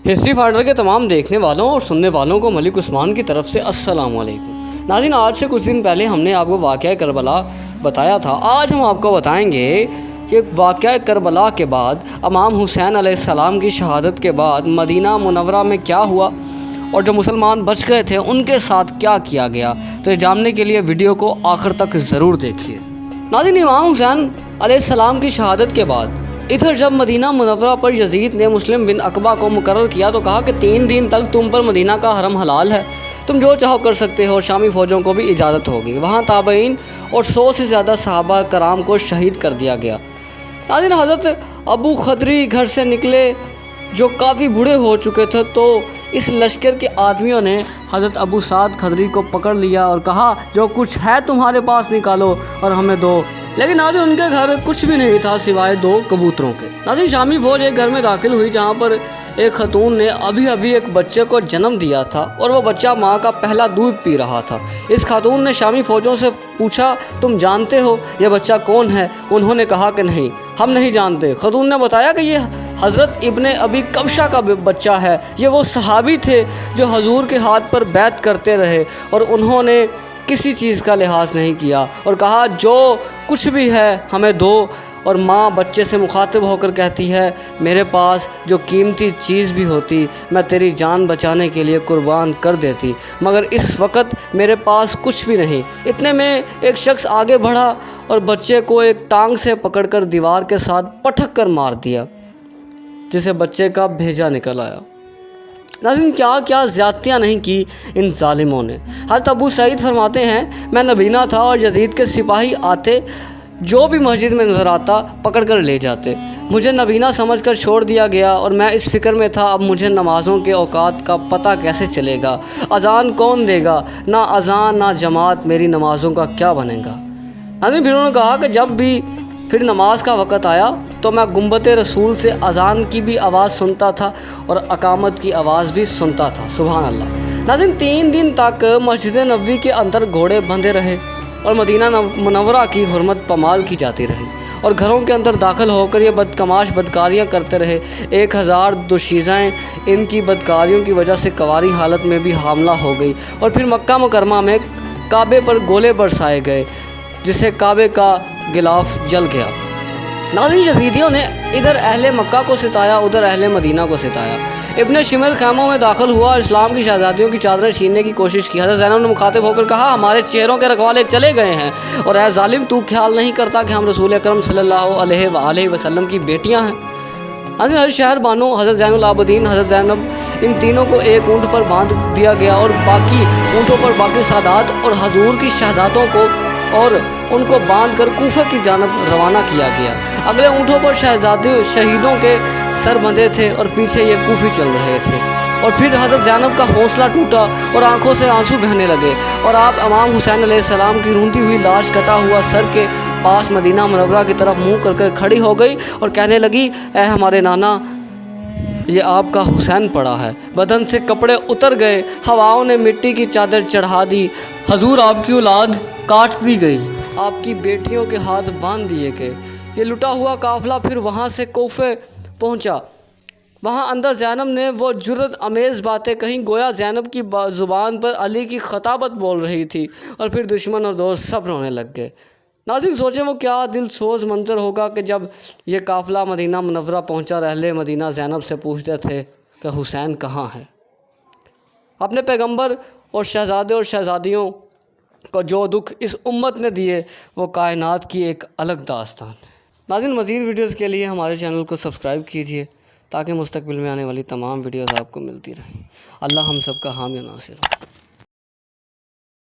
History fighter کے تمام دیکھنے والوں اور سننے والوں کو ملک عثمان کی طرف سے السلام علیکم۔ ناظرین، آج سے کچھ دن پہلے ہم نے آپ کو واقعہ کربلا بتایا تھا۔ آج ہم آپ کو بتائیں گے کہ واقعہ کربلا کے بعد امام حسین علیہ السلام کی شہادت کے بعد مدینہ منورہ میں کیا ہوا اور جو مسلمان بچ گئے تھے ان کے ساتھ کیا کیا گیا۔ تو یہ جاننے کے لیے ویڈیو کو آخر تک ضرور دیکھیے۔ ناظرین، امام حسین علیہ السلام کی شہادت کے بعد ادھر جب مدینہ منورہ پر یزید نے مسلم بن عقبہ کو مقرر کیا تو کہا کہ 3 دن تک تم پر مدینہ کا حرم حلال ہے، تم جو چاہو کر سکتے ہو، شامی فوجوں کو بھی اجازت ہوگی۔ وہاں تابعین اور 100 سے زیادہ صحابہ کرام کو شہید کر دیا گیا۔ ناظرین، حضرت ابو خدری گھر سے نکلے جو کافی بوڑھے ہو چکے تھے، تو اس لشکر کے آدمیوں نے حضرت ابو سعد خدری کو پکڑ لیا اور کہا جو کچھ ہے تمہارے پاس نکالو اور ہمیں دو۔ لیکن ناظرین، ان کے گھر کچھ بھی نہیں تھا سوائے 2 کبوتروں کے۔ ناظرین، شامی فوج ایک گھر میں داخل ہوئی جہاں پر ایک خاتون نے ابھی ایک بچے کو جنم دیا تھا اور وہ بچہ ماں کا پہلا دودھ پی رہا تھا۔ اس خاتون نے شامی فوجوں سے پوچھا تم جانتے ہو یہ بچہ کون ہے؟ انہوں نے کہا کہ نہیں، ہم نہیں جانتے۔ خاتون نے بتایا کہ یہ حضرت ابن ابی کبشہ کا بچہ ہے، یہ وہ صحابی تھے جو حضور کے ہاتھ پر بیعت کرتے رہے اور انہوں نے کسی چیز کا لحاظ نہیں کیا اور کہا جو کچھ بھی ہے ہمیں دو۔ اور ماں بچے سے مخاطب ہو کر کہتی ہے میرے پاس جو قیمتی چیز بھی ہوتی میں تیری جان بچانے کے لیے قربان کر دیتی، مگر اس وقت میرے پاس کچھ بھی نہیں۔ اتنے میں ایک شخص آگے بڑھا اور بچے کو ایک ٹانگ سے پکڑ کر دیوار کے ساتھ پٹک کر مار دیا، جسے بچے کا بھیجا نکل آیا۔ ناظرین، کیا زیادتیاں نہیں کی ان ظالموں نے۔ حضرت ابو سعید فرماتے ہیں میں نبینہ تھا اور یزید کے سپاہی آتے، جو بھی مسجد میں نظر آتا پکڑ کر لے جاتے۔ مجھے نبینہ سمجھ کر چھوڑ دیا گیا اور میں اس فکر میں تھا اب مجھے نمازوں کے اوقات کا پتہ کیسے چلے گا، اذان کون دے گا، نہ اذان نہ جماعت، میری نمازوں کا کیا بنے گا۔ ناظرین، پھر انہوں نے کہا کہ جب بھی پھر نماز کا وقت آیا تو میں گنبد رسول سے اذان کی بھی آواز سنتا تھا اور اقامت کی آواز بھی سنتا تھا۔ سبحان اللہ۔ ناظرین، 3 دن تک مسجد نبوی کے اندر گھوڑے بندھے رہے اور مدینہ منورہ کی حرمت پامال کی جاتی رہی اور گھروں کے اندر داخل ہو کر یہ بدکماش بدکاریاں کرتے رہے۔ 1000 دوشیزیں ان کی بدکاریوں کی وجہ سے کواری حالت میں بھی حاملہ ہو گئی اور پھر مکہ مکرمہ میں کعبے پر گولے برسائے گئے جس سے کعبے کا غلاف جل گیا۔ ناظرین، یزیدیوں نے ادھر اہل مکہ کو ستایا، ادھر اہل مدینہ کو ستایا۔ ابن شمر خیموں میں داخل ہوا اور اسلام کی شہزادیوں کی چادریں چھیننے کی کوشش کی۔ حضرت زینب نے مخاطب ہو کر کہا ہمارے چہروں کے رکھوالے چلے گئے ہیں اور اے ظالم، تو خیال نہیں کرتا کہ ہم رسول اکرم صلی اللہ علیہ وآلہ وسلم کی بیٹیاں ہیں۔ حضرت شہر بانو، حضرت زین العابدین، حضرت زینب، ان تینوں کو ایک اونٹ پر باندھ دیا گیا اور باقی اونٹوں پر باقی سادات اور حضور کی شہزادوں کو اور ان کو باندھ کر کوفہ کی جانب روانہ کیا گیا۔ اگلے اونٹوں پر شہیدوں کے سر بندھے تھے اور پیچھے یہ کوفی چل رہے تھے۔ اور پھر حضرت زینب کا حوصلہ ٹوٹا اور آنکھوں سے آنسو بہنے لگے اور آپ امام حسین علیہ السلام کی روندی ہوئی لاش کٹا ہوا سر کے پاس مدینہ منورہ کی طرف منہ کر کھڑی ہو گئی اور کہنے لگی اے ہمارے نانا، یہ آپ کا حسین پڑا ہے۔ بدن سے کپڑے اتر گئے، ہواؤں نے مٹی کی چادر چڑھا دی۔ حضور، آپ کی اولاد کاٹ دی گئی، آپ کی بیٹیوں کے ہاتھ باندھ دیے گئے۔ یہ لٹا ہوا قافلہ پھر وہاں سے کوفے پہنچا۔ وہاں اندر زینب نے وہ جرأت آمیز باتیں کہیں گویا زینب کی زبان پر علی کی خطابت بول رہی تھی اور پھر دشمن اور دوست سب رونے لگ گئے۔ ناظرین، سوچیں وہ کیا دل سوز منظر ہوگا کہ جب یہ قافلہ مدینہ منورہ پہنچا، اہل مدینہ زینب سے پوچھتے تھے کہ حسین کہاں ہے۔ اپنے پیغمبر اور شہزادے اور شہزادیوں کو جو دکھ اس امت نے دیے وہ کائنات کی ایک الگ داستان ہے۔ ناظرین، مزید ویڈیوز کے لیے ہمارے چینل کو سبسکرائب کیجیے تاکہ مستقبل میں آنے والی تمام ویڈیوز آپ کو ملتی رہیں۔ اللہ ہم سب کا حامی و ناصر ہو۔